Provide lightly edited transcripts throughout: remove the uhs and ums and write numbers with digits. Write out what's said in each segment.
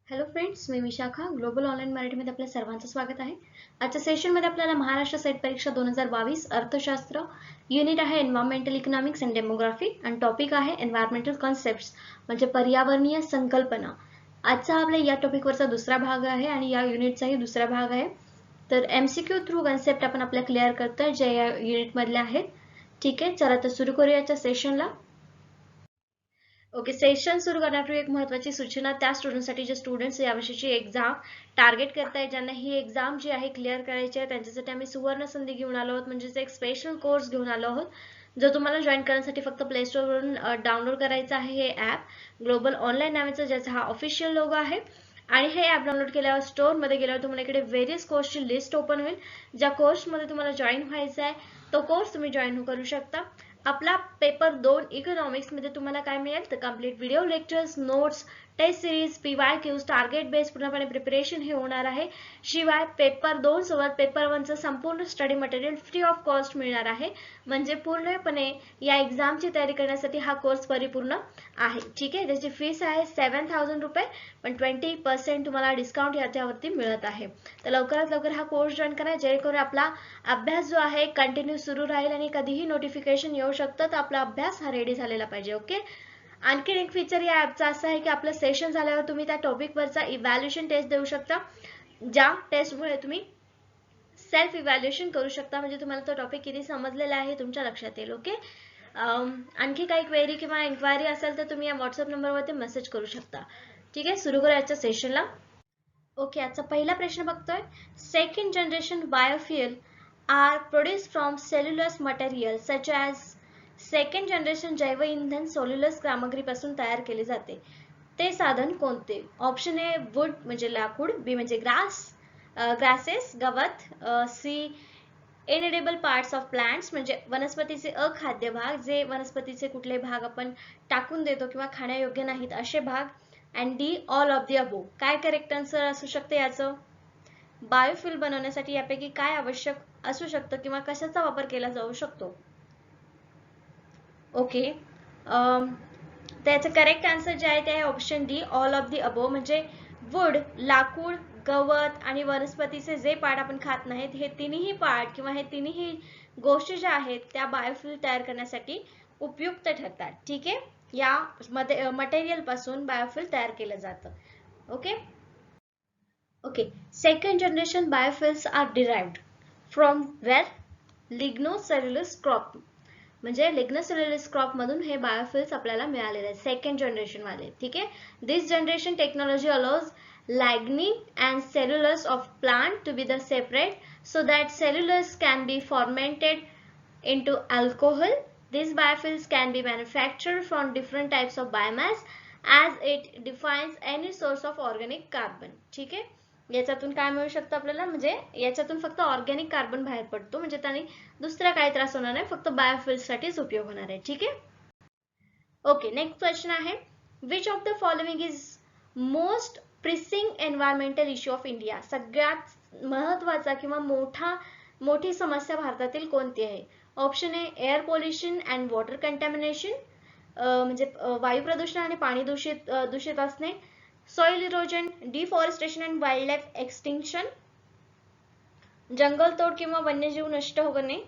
Hello friends, मी Vishakha global online मराठीमध्ये आपल्या सर्वांचं स्वागत आहे. आजच्या सेशनमध्ये आपल्याला महाराष्ट्र सेट परीक्षा 2022 अर्थशास्त्र युनिट आहे एन्व्हायरमेंटल इकॉनॉमिक्स अँड डेमोग्राफी आणि टॉपिक आहे एन्व्हायरमेंटल कॉन्सेप्ट्स म्हणजे पर्यावरणीय संकल्पना. आजचा आपल्या या टॉपिकवरचा दुसरा भाग आहे आणि या युनिटचाही दुसरा भाग आहे. तर MCQ थ्रू कन्सेप्ट आपण आपल्या क्लिअर करतोय जे या युनिटमधले आहेत. ठीक आहे, चला तर सुरू करूया आजच्या सेशनला. ओके, सेशन सुरू करण्यापूर्वी एक महत्त्वाची सूचना त्या स्टुडंटसाठी जे स्टुडंट्स यावर्षीची एक्झाम टार्गेट करताय, ज्यांना ही एक्झाम जी आहे क्लिअर करायची आहे त्यांच्यासाठी आम्ही सुवर्ण संधी घेऊन आलो आहोत. म्हणजेच एक स्पेशल कोर्स घेऊन आलो आहोत जो तुम्हाला जॉईन करण्यासाठी फक्त प्ले स्टोअरवरून डाउनलोड करायचं आहे. हे ॲप ग्लोबल ऑनलाईन नावाचं, ज्याचा हा ऑफिशियल लोगो आहे. आणि हे ॲप डाउनलोड केल्यावर स्टोअरमध्ये गेल्यावर तुम्हाला इकडे व्हेरियस कोर्सची लिस्ट ओपन होईल. ज्या कोर्समध्ये तुम्हाला जॉईन व्हायचं आहे तो कोर्स तुम्ही जॉईन करू शकता. आपला पेपर 2 इकॉनॉमिक्स मध्ये तुम्हाला काय मिळेल तर complete video lectures, notes, test series, PYQs, target base पूर्णपणे प्रिपरेशन हे होणार आहे. शिवाय पेपर 2 सोबत पेपर 1 चं संपूर्ण study material free of cost मिळणार आहे. म्हणजे पूर्णपणे या एक्झामची तयारी करण्यासाठी हा कोर्स परिपूर्ण आहे. ठीक आहे, त्याची फीस आहे 7000 रुपये, पण 20% तुम्हाला डिस्काउंट याच्यावरती मिळत आहे. तर लवकरात लवकर हा कोर्स जॉईन करा जेणेकरून आपला अभ्यास जो आहे कंटिन्यू सुरू राहील आणि कधीही नोटिफिकेशन येऊ शकतं, तर आपला अभ्यास हा रेडी झालेला पाहिजे. ओके, आणखी एक फीचर या ॲपचा असा आहे की आपलं सेशन झाल्यावर तुम्ही त्या टॉपिकवरचा इव्हॅल्युएशन टेस्ट देऊ शकता, ज्या टेस्टमुळे तुम्ही सेल्फ इव्हॅल्युएशन करू शकता. म्हणजे तुम्हाला तो टॉपिक किती समजलेला आहे तुमच्या लक्षात येईल. ओके, आणखी काही क्वेरी किंवा इन्क्वायरी असेल तर तुम्ही या व्हॉट्सअप नंबरवरती मेसेज करू शकता. ठीक आहे, सुरू करूया आजच्या सेशनला. ओके, आजचा पहिला प्रश्न बघतोय. Second generation biofuel are produced from cellulose material such as second generation जैव इंधन सेल्युलोज सामग्रीपासून तयार केले जाते. ते साधन कोणते? ऑप्शन ए वुड म्हणजे लाकूड, बी म्हणजे ग्रासेस गवत, C inedible parts of plants म्हणजे वनस्पतीचे अखाद्य भाग, जे वनस्पतीचे कुठले भाग आपण टाकून देतो किंवा खाण्यायोग्य नाहीत असे भाग, and D all of the above. काय करेक्ट आन्सर असू शकते याचं? बायोफ्युल बनवण्यासाठी यापैकी काय आवश्यक असू शकतं किंवा कशाचा वापर केला जाऊ शकतो? ओके, त्याचं करेक्ट आन्सर जे आहे ते आहे option D all of the above. म्हणजे वुड लाकूड, गवत आणि वनस्पतीचे जे पार्ट आपण खात नाहीत हे तिन्ही पार्ट किंवा हे तिन्ही गोष्टी ज्या आहेत त्या बायोफ्युल तयार करण्यासाठी उपयुक्त ठरतात. ठीक आहे, या मटेरियल पासून बायोफ्युल तयार केलं जातं. Okay okay, second generation biofuels are derived from where? Lignocellulose crop. म्हणजे लिग्नोसेल्युलोज क्रॉप मधून हे बायोफ्युल्स आपल्याला मिळालेले आहेत सेकंड जनरेशन वाले. ठीक आहे, this generation technology allows lignin and cellulose of plant to be the separate so that cellulose can be fermented into alcohol. These biofuels can be manufactured from different types of biomass as it defines any source of organic carbon. ठीक आहे, याच्यातून काय मिळू शकतं आपल्याला? म्हणजे याच्यातून फक्त ऑर्गॅनिक कार्बन बाहेर पडतो, म्हणजे त्याने दुसरा काही त्रास होणार नाही, फक्त बायोफ्युल्स साठीच उपयोग होणार आहे. ठीक आहे, ओके, नेक्स्ट क्वेश्चन आहे. Which of the following is most preceding environmental issue of India? सगळ्यात महत्वाचा किंवा मोठी समस्या भारतातील कोणती आहे? Option A air pollution and water contamination, म्हणजे वायू प्रदूषण आणि पाणी दूषित असणे, soil erosion, deforestation and wild life extinction, जंगलतोड किंवा वन्यजीव नष्ट होणे,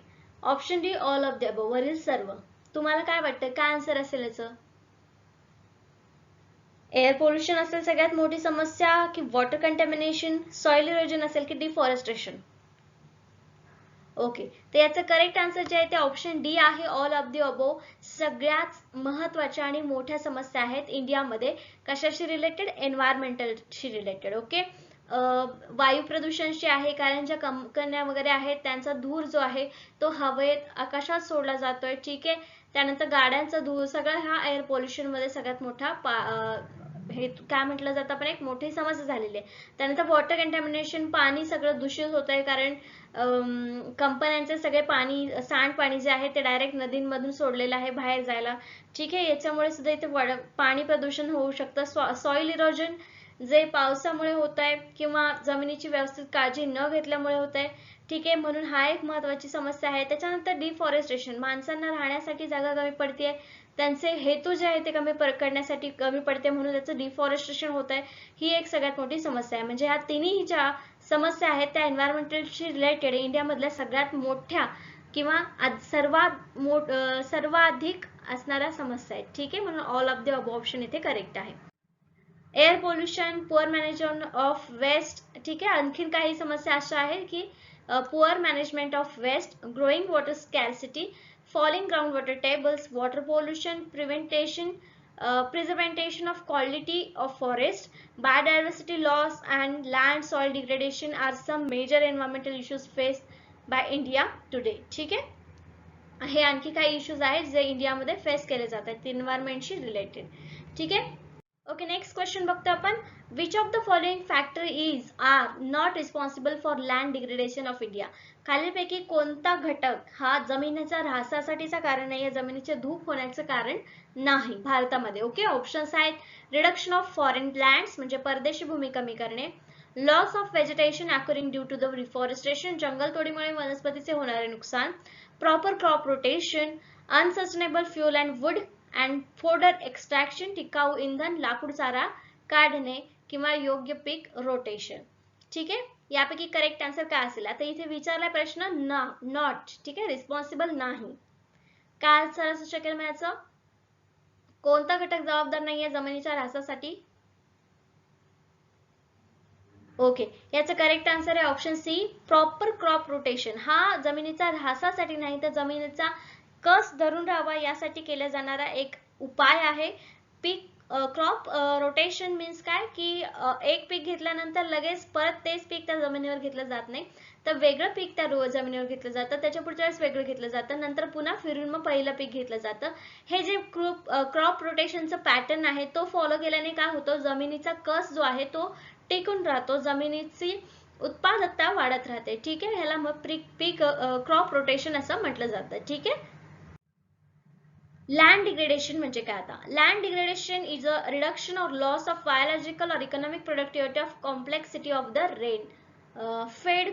option D all of the above. वरील सर्व. तुम्हाला काय वाटतं काय आन्सर असेल याचं? एअर पोल्युशन असेल सगळ्यात मोठी समस्या, की वॉटर कंटॅमिनेशन, सॉइल इरोजन असेल की डिफॉरेस्टेशन? ओके, तर याचं करेक्ट आन्सर जे आहे ते ऑप्शन डी आहे ऑल ऑफ दी अबोव. सगळ्यात महत्वाच्या आणि मोठ्या समस्या आहेत इंडियामध्ये. कशाशी रिलेटेड? एन्व्हायरमेंटलशी रिलेटेड. ओके, वायू प्रदूषणशी आहे, कारण ज्या कंपन्या वगैरे आहेत त्यांचा धूर जो आहे तो हवेत आकाशात सोडला जातोय. ठीक आहे, त्यानंतर गाड्यांचा धूर, सगळं हा एअर पोल्युशन मध्ये सगळ्यात मोठा हे काय म्हटलं जातं आपण एक मोठी समस्या झालेली आहे. त्यानंतर वॉटर कंटॅमिनेशन, पाणी सगळं दूषित होत आहे, कारण कंपन्यांचे सगळे पाणी, सांडपाणी जे आहे ते डायरेक्ट नदींमधून सोडलेलं आहे बाहेर जायला. ठीक आहे, याच्यामुळे सुद्धा इथे पाणी प्रदूषण होऊ शकतं. सॉइल इरोजन जे पावसामुळे होत आहे किंवा जमिनीची व्यवस्थित काळजी न घेतल्यामुळे होत आहे. ठीक आहे, म्हणून हा एक महत्वाची समस्या आहे. त्याच्यानंतर डिफॉरेस्टेशन, माणसांना राहण्यासाठी जागा कमी पडते, त्यांचे हेतू जे आहे ते करण्यासाठी कमी पडते, म्हणून त्याचं डिफॉरेस्टेशन होत आहे. ही एक सगळ्यात मोठी समस्या आहे. म्हणजे ह्या तिन्ही ज्या समस्या आहेत त्या एन्व्हायरमेंटलशी रिलेटेड इंडियामधल्या सगळ्यात मोठ्या किंवा सर्वाधिक असणाऱ्या समस्या आहेत. ठीक आहे, म्हणून all of the above option इथे करेक्ट आहे. Air pollution, poor management of waste. ठीक आहे, आणखीन काही समस्या अशा आहेत की poor management of waste, growing water scarcity, falling groundwater tables, water pollution, preservation of quality of forest, biodiversity loss and land soil degradation are some major environmental issues faced by India today. ठीक आहे, हे आणखी काही issues आहेत जे इंडियामध्ये face केले जातात एन्व्हायरमेंटशी रिलेटेड. ठीक आहे, ओके, नेक्स्ट क्वेश्चन बघतो आपण. Which of the following factor are not responsible for land degradation of India. खालीलपैकी कोणता घटक हा जमिनीच्या ऱ्हासासाठीचा कारण आहे, या जमिनीचे धूप होण्याचं कारण नाही भारतामध्ये. ओके, ऑप्शन्स आहेत. रिडक्शन ऑफ फॉरेन लँड्स म्हणजे परदेशी भूमी कमी करणे, loss of vegetation occurring due to the reforestation जंगलतोडीमुळे वनस्पतीचे होणारे नुकसान, proper crop rotation, unsustainable fuel and wood and fodder extraction टिकाऊ इंधन लाकूड चारा काढणे किंवा योग्य पीक रोटेशन. ठीक आहे, यापैकी करेक्ट आन्सर काय असेल. आता इथे विचारलाय प्रश्न नॉट. ठीक आहे, रिस्पॉन्सिबल नाही. काय आन्सर असू शकेल याचं, कोणता घटक जबाबदार नाहीये जमिनीच्या ऱ्हासासाठी. ओके, याचं करेक्ट आन्सर आहे option C, proper crop rotation. हा जमिनीचा ऱ्हासासाठी नाही तर जमिनीचा कस धरून राहावा यासाठी केला जाणारा एक उपाय आहे. पीक क्रॉप रोटेशन मीन्स काय की एक पीक घेतल्यानंतर लगेच परत तेच पीक त्या जमिनीवर घेतलं जात नाही, तर वेगळं पीक त्या जमिनीवर घेतलं जातं, त्याच्या पुढच्या वेळेस वेगळं घेतलं जातं, नंतर पुन्हा फिरून मग पहिलं पीक घेतलं जातं. हे जे क्रॉप रोटेशनचं पॅटर्न आहे तो फॉलो केल्याने काय होतं, जमिनीचा कस जो आहे तो टिकून राहतो, जमिनीची उत्पादकता वाढत राहते. ठीक आहे, ह्याला मग पीक क्रॉप रोटेशन असं म्हटलं जातं. ठीक आहे, लँड डिग्रेडेशन म्हणजे काय. आता land degradation is a reduction और लॉस ऑफ बायोलॉजिकल और economic productivity of complexity of the rain फेड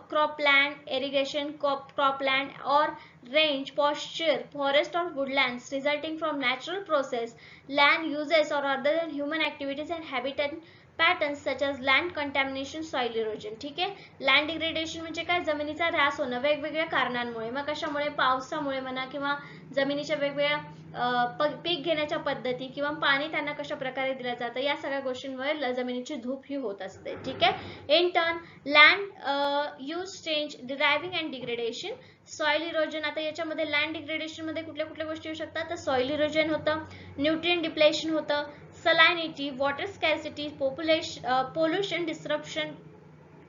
cropland, irrigation cropland or range posture, forest or woodlands resulting from natural process, land uses or other than human activities and habitat patterns such as land contamination, soil erosion. ठीक आहे, land degradation म्हणजे काय, जमिनीचा ऱ्हास होणं वेगवेगळ्या कारणांमुळे, मग कशामुळे, पावसामुळे म्हणा किंवा जमिनीच्या वेगवेगळ्या पीक घेण्याच्या पद्धती किंवा पाणी त्यांना कशा प्रकारे दिलं जातं, या सगळ्या गोष्टींमुळे जमिनीची धूप ही होत असते. ठीक आहे, in turn land use change, driving and degradation, soil erosion. आता याच्यामध्ये लँड डिग्रेडेशन मध्ये कुठल्या कुठल्या गोष्टी येऊ शकतात, तर सॉइल इरोजन होतं, न्यूट्रिएंट डिप्लेशन होतं, salinity, water scarcity, pollution, disruption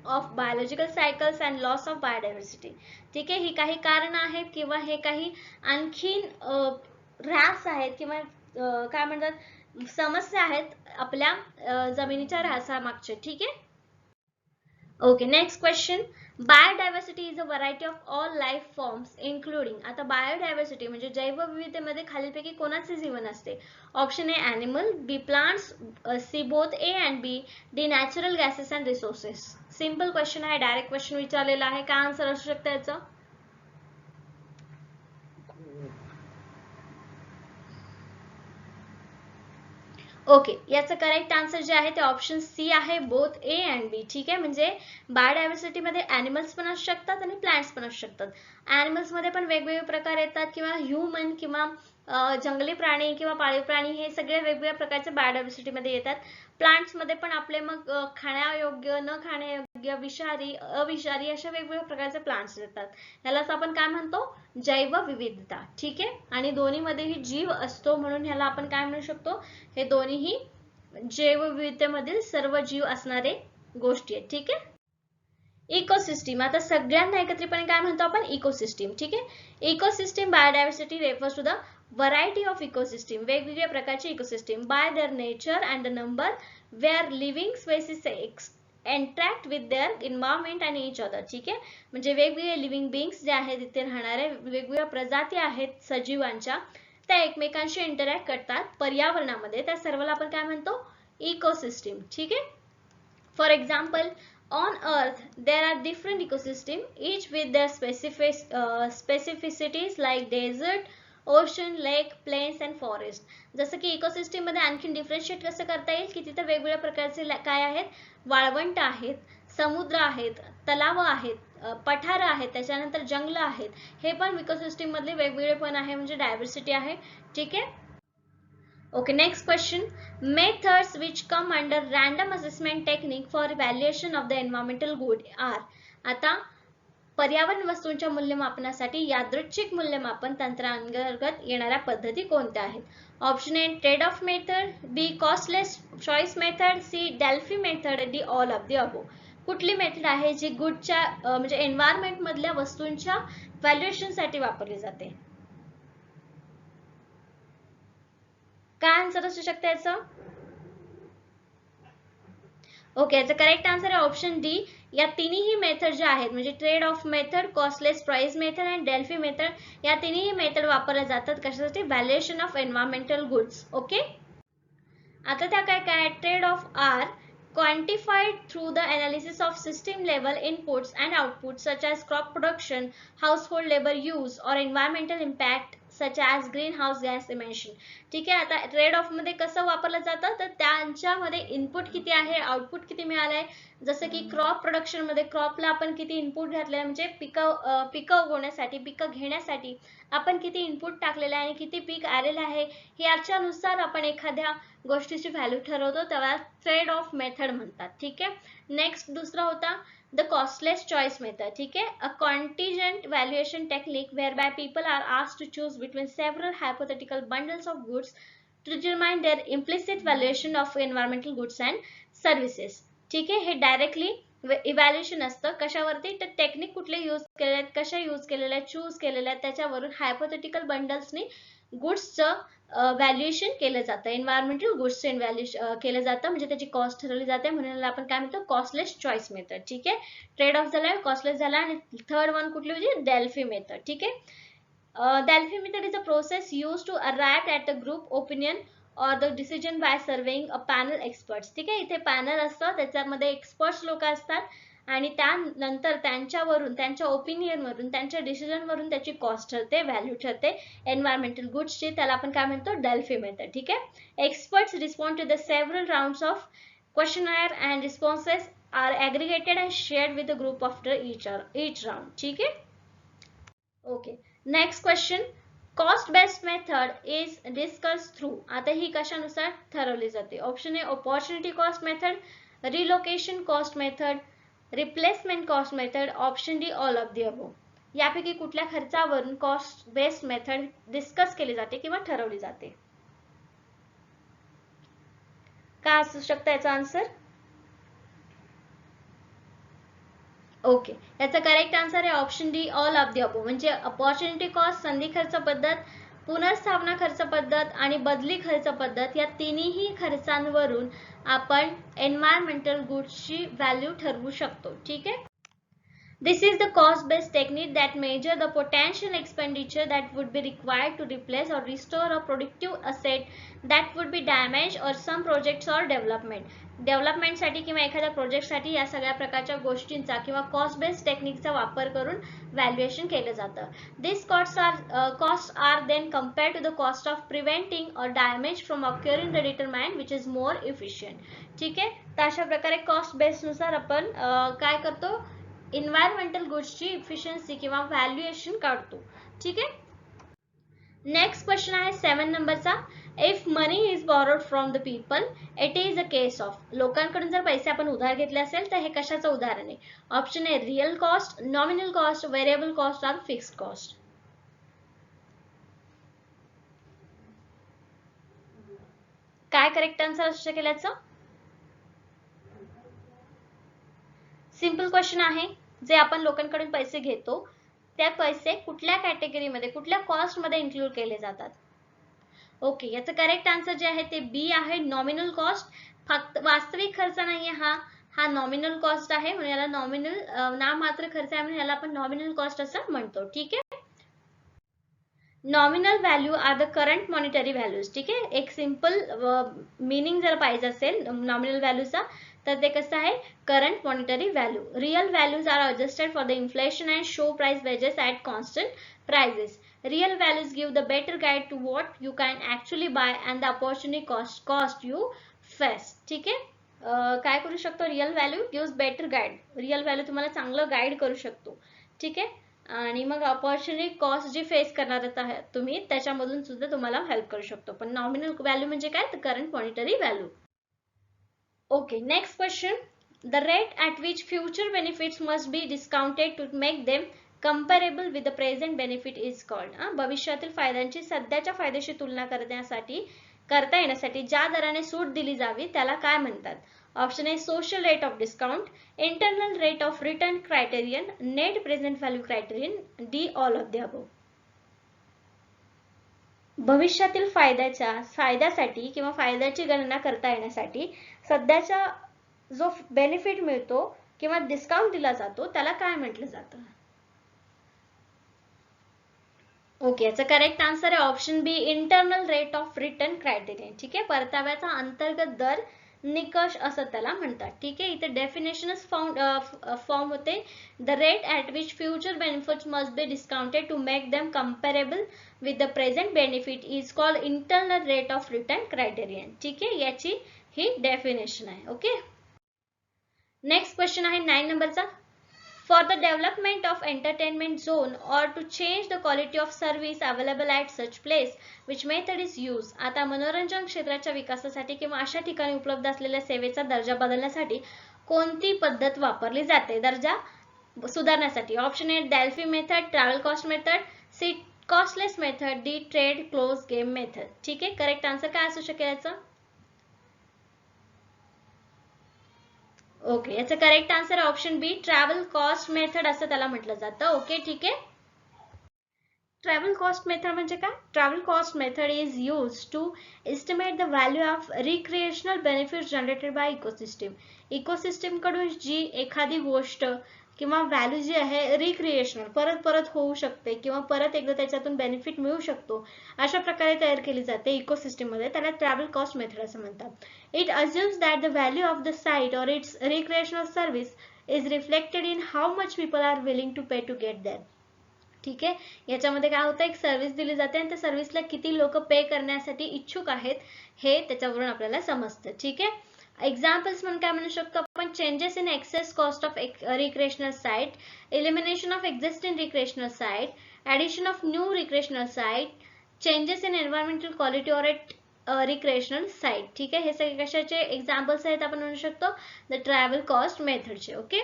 of biological cycles and loss of biodiversity. ठीक आहे, ही काही कारण आहेत किंवा हे काही आणखीन ऱ्हास आहेत किंवा काय म्हणतात समस्या आहेत आपल्या जमिनीच्या ऱ्हासामागचे. ठीक आहे, okay, next question. Biodiversity is a variety of all life forms including. आता बायोडायव्हर्सिटी म्हणजे जैवविविधतेमध्ये खालीलपैकी कोणाचे जीवन असते. Option A animal, B plants, C both A and B, D natural gases and resources. Simple question आहे, डायरेक्ट क्वेश्चन विचारलेला आहे. काय आन्सर असू शकतं याचं. ओके, याचं करेक्ट आन्सर जे आहे ते ऑप्शन सी आहे, बोथ ए अँड बी. ठीक आहे, म्हणजे बायोडायव्हर्सिटी मध्ये ॲनिमल्स पण असू शकतात आणि प्लांट्स पण असू शकतात. ॲनिमल्स मध्ये पण वेगवेगळे प्रकार येतात किंवा ह्युमन किंवा जंगली प्राणी किंवा पाळीव प्राणी हे सगळे वेगवेगळ्या प्रकारचे बायोडायव्हर्सिटी मध्ये येतात. प्लांट्स मध्ये पण आपले मग खाण्यायोग्य, न खाण्यायोग्य, विषारी, अविषारी अशा वेगवेगळ्या प्रकारचे प्लांट्स येतात. यालाच आपण काय म्हणतो, जैवविविधता. ठीक आहे, आणि दोन्ही मध्येही जीव असतो म्हणून ह्याला आपण काय म्हणू शकतो, हे दोन्हीही जैवविविधतेमधील सर्व जीव असणारे गोष्टी आहेत. ठीक आहे, इकोसिस्टीम. आता सगळ्यांना एकत्रितपणे काय म्हणतो आपण, इकोसिस्टीम. ठीक आहे, ecosystem biodiversity refers to the variety of ecosystem, वेगवेगळ्या प्रकारचे ecosystem by their nature and the number where living species interact with their environment आणि इच अदर. ठीक आहे, म्हणजे वेगवेगळे लिव्हिंग बीइंग्स जे आहेत तिथे राहणारे वेगवेगळ्या प्रजाती आहेत सजीवांच्या, त्या एकमेकांशी इंटरॅक्ट करतात पर्यावरणामध्ये, त्या सर्वाला आपण काय म्हणतो, इकोसिस्टीम. ठीक आहे, for example on earth there are different ecosystems each with their specificities like desert, ocean, lake, plains and forest. जसं की इकोसिस्टीम मध्ये आणखी डिफरन्शिएट कसं करता येईल की तिथे वेगवेगळ्या प्रकारचे काय आहेत, वाळवंट आहेत, समुद्र आहेत, तलाव आहेत, पठार आहेत, त्याच्यानंतर जंगल आहेत. हे पण इकोसिस्टीम मधले वेगवेगळे पण आहे, म्हणजे डायव्हर्सिटी आहे. ठीक आहे. Okay, next question. Methods which come under random assessment technique for evaluation of the environmental good are. आता पर्यावरण वस्तूंच्या मूल्यमापनासाठी यादृच्छिक मूल्यमापन तंत्रांतर्गत येणाऱ्या पद्धती कोणत्या आहेत? Option A trade off method, B costless choice method, C Delphi method, D all of the above. कुठली मेथड आहे जी गुडच्या म्हणजे एन्व्हायरमेंट मधल्या वस्तूंच्या व्हॅल्युएशन साठी वापरली जाते? काय आन्सर असू शकते याचं? ओके, याचा करेक्ट आन्सर आहे ऑप्शन डी. या तिन्ही मेथड ज्या आहेत म्हणजे trade off method, costless price method आणि डेल्फी मेथड, या तिन्ही मेथड वापरल्या जातात कशासाठी? Valuation of environmental goods. Okay. आता त्या काय काय? Trade off are quantified through the analysis of system level inputs and outputs such as crop production, household labor use or environmental impact such as greenhouse gas emission. ठीक आहे. आता trade off मध्ये कसं वापरलं जातं तर त्यांच्यामध्ये इनपुट किती आहे, आउटपुट किती मिळालंय. जसं की क्रॉप प्रोडक्शन मध्ये क्रॉपला आपण किती इनपुट घातलेलं म्हणजे पिकं उगवण्यासाठी, पिकं घेण्यासाठी आपण किती इनपुट टाकलेलं आहे आणि किती पीक आलेलं आहे, याच्यानुसार आपण एखाद्या गोष्टीची व्हॅल्यू ठरवतो, त्याला ट्रेड ऑफ मेथड म्हणतात. ठीक आहे. नेक्स्ट दुसरा होता द कॉस्टलेस चॉईस मेथड. ठीक आहे. A contingent valuation technique where by people are asked to choose between several hypothetical bundles of goods to determine their implicit valuation of environmental goods and services. ठीक आहे. हे directly evaluation असतं. कशावरती? तर technique कुठले use केलेले आहेत, कशा use केलेल्या आहेत, चूज केलेल्या आहेत, त्याच्यावरून हायपोथेटिकल बंडल्सनी गुड्सचं व्हॅल्युएशन केलं जातं. एन्व्हायरमेंटल गुड्सचं व्हॅल्यू केलं जातं, म्हणजे त्याची कॉस्ट ठरवली जाते. म्हणून आपण काय म्हणतो? Costless choice method. ठीक आहे. ट्रेड ऑफ झाला, कॉस्टलेस झाला आणि थर्ड वन कुठली म्हणजे डेल्फी मेथड. ठीक आहे. Delphi method is a process used to arrive at the group opinion or the decision by surveying a panel experts. ठीक आहे. इथे पॅनल असतं, त्याच्यामध्ये एक्सपर्ट्स लोक असतात आणि त्यानंतर त्यांच्यावरून, त्यांच्या ओपिनियन वरून, त्यांच्या डिसिजन वरून त्याची कॉस्ट ठरते, व्हॅल्यू ठरते एन्व्हायरमेंटल गुड्सची. त्याला आपण काय म्हणतो? Delphi method. ठीक आहे. Experts respond to the several rounds of questionnaire and responses are aggregated and shared with the group after each round. ठीक आहे. Okay. Next question. Cost based method is discuss through. आता ही कशानुसार ठरवली जाते? Option A opportunity cost method, relocation cost method, replacement cost method, option D all of the above. यापैकी कुठल्या खर्चावरून कॉस्ट बेस्ड मेथड डिस्कस केली जाते किंवा ठरवली जाते? काय असू शकतं याचा आन्सर? ओके. याचा करेक्ट आन्सर आहे option D all of the above. म्हणजे अपॉर्च्युनिटी कॉस्ट, संधी खर्च पद्धत, पुनर्स्थापना खर्च पद्धत आणि बदली खर्च पद्धत, या तिन्ही खर्चांवरून आपण एन्व्हायरमेंटल गुड्सची व्हॅल्यू ठरवू शकतो. ठीक आहे. This is the cost-based technique that measure the potential expenditure that would be required to replace or restore a productive asset that would be damaged or some projects or development. Development साठी किंवा एखाद्या project साठी या सगळ्या प्रकारच्या गोष्टींचा किंवा cost based टेक्निकचा वापर करून व्हॅल्युएशन केलं जातं. This cost are then compare to the cost of preventing or damage from occurring the determine which is more efficient. ठीक आहे. तर अशा प्रकारे कॉस्ट बेस्ड नुसार आपण काय करतो? एन्व्हायरमेंटल गुड्सची इफिशियन्सी किंवा व्हॅल्युएशन काढतो. ठीक आहे. नेक्स्ट क्वेश्चन आहे 7 नंबरचा. If money is borrowed from the people it is a case of. लोकांकडून जर पैसे आपण उधार घेतले असेल तर हे कशाचं उदाहरण आहे? Option A real cost, nominal cost, variable cost और फिक्स्ड कॉस्ट. काय करेक्ट आन्सर असू शकेल याचं? सिंपल क्वेश्चन आहे. जे आपण लोकांकडून पैसे घेतो त्या पैसे कुठल्या कॅटेगरीमध्ये, कुठल्या कॉस्ट मध्ये इन्क्लूड केले जातात? ओके. याचं करेक्ट आन्सर जे आहे ते बी आहे, नॉमिनल कॉस्ट. फक्त वास्तविक खर्च नाहीये हा नॉमिनल कॉस्ट आहे, म्हणून याला नॉमिनल नाममात्र खर्च आहे म्हणून याला आपण नॉमिनल कॉस्ट असं म्हणतो. ठीक आहे. Nominal value are the current monetary values. ठीक आहे. एक सिंपल मीनिंग जर पाहिजे असेल नॉमिनल व्हॅल्यूचा तर ते कसं आहे? Current monetary value. Real values are adjusted for the inflation and show price wages at constant prices. Real values give the better guide to what you can actually buy and the opportunity cost you face. ठीक आहे, काय करू शकतो, real value gives better guide. Real value तुम्हाला चांगलं guide करू शकतो. ठीक आहे, आणि मग अपॉर्च्युनिटी कॉस्ट जी फेस करणार आहात तुम्ही त्याच्यामधून सुद्धा तुम्हाला हेल्प करू शकतो. पण नॉमिनल व्हॅल्यू म्हणजे काय, तर current monetary value. Okay, next question. The rate at which future benefits must be discounted to make them comparable with the present benefit is called. भविष्यातील फायद्यांची सध्याच्या फायद्याशी तुलना करता येण्यासाठी ज्या दराने सूट दिली जावी त्याला काय म्हणतात. Option A social rate of discount, internal rate of return criterion, net present value criterion, D all of the above. भविष्यातील फायद्यासाठी किंवा फायद्याची गणना करता येण्यासाठी सध्याच्या जो बेनिफिट मिळतो किंवा डिस्काउंट दिला जातो त्याला काय म्हटलं जातं. ओके, याचा करेक्ट आन्सर आहे option B, internal rate of return criterion. ठीक आहे, परताव्याचा अंतर्गत दर निकष असं त्याला म्हणतात. ठीक आहे, इथे डेफिनेशनच फॉर्म होते. The rate at which future benefits must be discounted to make them comparable with the present benefit is called internal rate of return criterion. ठीक आहे, याची ही डेफिनेशन आहे. ओके, नेक्स्ट क्वेश्चन आहे 9 नंबरचा. For the development of entertainment zone or to change the quality of service available at such place which method is use. आता मनोरंजन क्षेत्राच्या विकासासाठी किंवा अशा ठिकाणी उपलब्ध असलेल्या सेवेचा दर्जा बदलण्यासाठी कोणती पद्धत वापरली जाते दर्जा सुधारण्यासाठी. Option A Delphi method, travel cost method, C costless method, D trade close game method. ठीक आहे, करेक्ट आन्सर काय असू शकेल याचं. ओके, याचं करेक्ट आन्सर ऑप्शन बी, ट्रॅव्हल कॉस्ट मेथड असं त्याला म्हटलं जातं. ओके, ठीक आहे. ट्रॅव्हल कॉस्ट मेथड म्हणजे काय. Travel cost method is use to estimate the value of recreational benefit generated by ecosystem. Ecosystem कडून जी एखादी गोष्ट किंवा व्हॅल्यू जी आहे रिक्रिएशनल परत परत होऊ शकते किंवा परत एकदा त्याच्यातून बेनिफिट मिळू शकतो अशा प्रकारे तयार केली जाते इकोसिस्टीम मध्ये, त्याला ट्रॅव्हल कॉस्ट मेथड असं म्हणतात. It assumes that the value of the site or its recreational service is reflected in how much people are willing to pay to get there. ठीक आहे, याच्यामध्ये काय होतं, एक सर्व्हिस दिली जाते आणि त्या सर्व्हिसला किती लोक पे करण्यासाठी इच्छुक आहेत हे त्याच्यावरून आपल्याला समजतं. ठीक आहे, एक्झाम्पल्स म्हणून काय म्हणू शकतो आपण, changes in access cost of recreational site, elimination of existing recreational site, addition of new recreational site, changes in environmental quality or at recreational site. ठीक आहे, हे सगळे कशाचे एक्झाम्पल्स आहेत आपण म्हणू शकतो, द ट्रॅव्हल कॉस्ट मेथडचे. ओके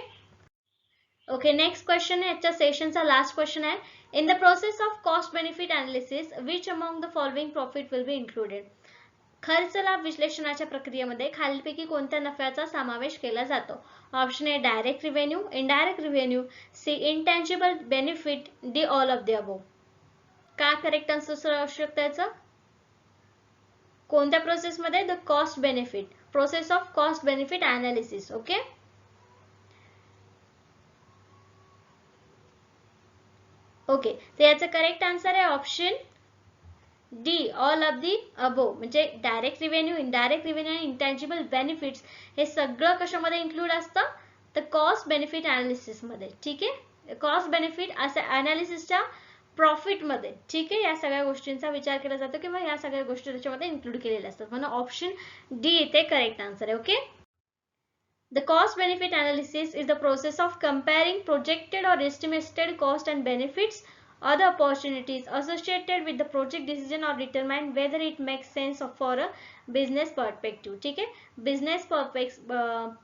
ओके, नेक्स्ट क्वेश्चन आहे, याच्या सेशनचा लास्ट क्वेश्चन आहे. In the process of cost benefit analysis which among the following profit will be included. खर्च लाभ विश्लेषणाच्या प्रक्रियेमध्ये खालीलपैकी कोणत्या नफ्याचा समावेश केला जातो. Option A direct revenue, indirect revenue, C intangible benefit, D all of the above. काय करेक्ट आन्सर असू शकतं याचं. कोणत्या प्रोसेसमध्ये, the cost benefit, process of cost benefit analysis. Okay okay, तर याचं करेक्ट आन्सर आहे option D, all of the above. म्हणजे डायरेक्ट रिव्हेन्यू, इनडायरेक्ट रिव्हेन्यू आणि इंटँजिबल बेनिफिट्स हे सगळं कशामध्ये इन्क्लूड असतं, तर कॉस्ट बेनिफिट अनालिसिस मध्ये. ठीक आहे, कॉस्ट बेनिफिट असं अनालिसिसच्या प्रॉफिट मध्ये. ठीक आहे, या सगळ्या गोष्टींचा विचार केला जातो किंवा या सगळ्या गोष्टी त्याच्यामध्ये इन्क्लूड केलेल्या असतात, म्हणून ऑप्शन डी इथे करेक्ट आन्सर आहे. Okay, the cost benefit analysis is the process of comparing projected or estimated cost and benefits or the opportunities associated with the project decision or determine whether it makes sense for a business perspective. ठीक आहे, business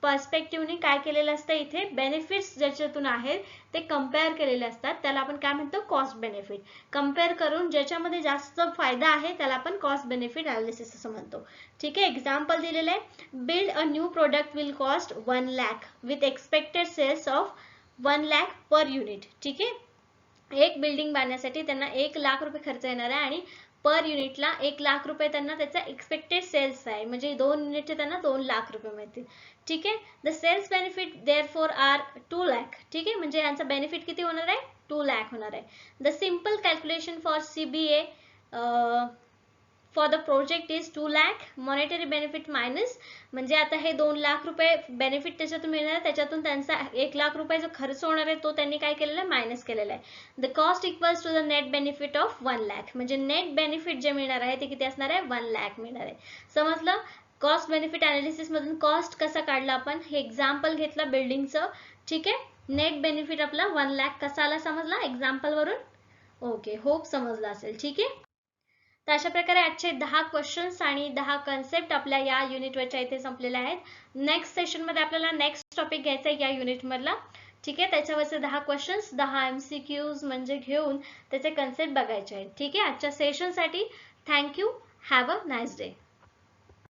पर्स्पेक्टिव्हने काय केलेलं असतं, इथे benefits ज्याच्यातून आहेत ते compare केलेले असतात, त्याला आपण काय म्हणतो, कॉस्ट बेनिफिट. कम्पेअर करून ज्याच्यामध्ये जास्त फायदा आहे त्याला आपण कॉस्ट बेनिफिट अनालिसिस असं म्हणतो. ठीक आहे, एक्झाम्पल दिलेलं आहे, build a new product will cost 1 lakh with expected sales of 1 lakh per unit. ठीक आहे, एक बिल्डिंग बांधण्यासाठी त्यांना 1 लाख रुपये खर्च येणार आहे आणि पर युनिटला 1 लाख रुपये त्यांना त्याचा एक्सपेक्टेड सेल्स आहे, म्हणजे 2 युनिटचे त्यांना 2 लाख रुपये मिळतील. ठीक आहे, the sales benefit therefore are 2 lakh. ठीक आहे, म्हणजे यांचा बेनिफिट किती होणार आहे, 2 लाख होणार आहे. The simple calculation for CBA for the project is 2 lakh. Monetary benefit minus, म्हणजे आता हे 2 लाख रुपये बेनिफिट त्याच्यातून मिळणार, त्याच्यातून त्यांचा 1 लाख रुपये जो खर्च होणार आहे तो त्यांनी काय केलेला आहे, मायनस केलेला आहे. The cost equals to the net benefit of 1 lakh, म्हणजे नेट बेनिफिट जे मिळणार आहे ते किती असणार आहे, 1 लाख मिळणार आहे. समजलं. कॉस्ट बेनिफिट अनालिसिस मधून कॉस्ट कसा काढला आपण, हे एक्झाम्पल घेतलं बिल्डिंगचं. ठीक आहे. नेट बेनिफिट आपला 1 लाख कसा आला समजला एक्झाम्पल वरून. ओके, होप समजला असेल. ठीक आहे. तर अशा प्रकारे आजचे 10 क्वेश्चन्स आणि 10 कन्सेप्ट आपल्या या युनिटवरच्या इथे संपलेल्या आहेत. नेक्स्ट सेशनमध्ये आपल्याला नेक्स्ट टॉपिक घ्यायचा आहे या युनिटमधला. ठीक आहे. त्याच्यावरचे 10 क्वेश्चन्स, 10 MCQs म्हणजे घेऊन त्याचे कन्सेप्ट बघायचे आहेत. ठीक आहे. आजच्या सेशनसाठी thank you. Have a nice day.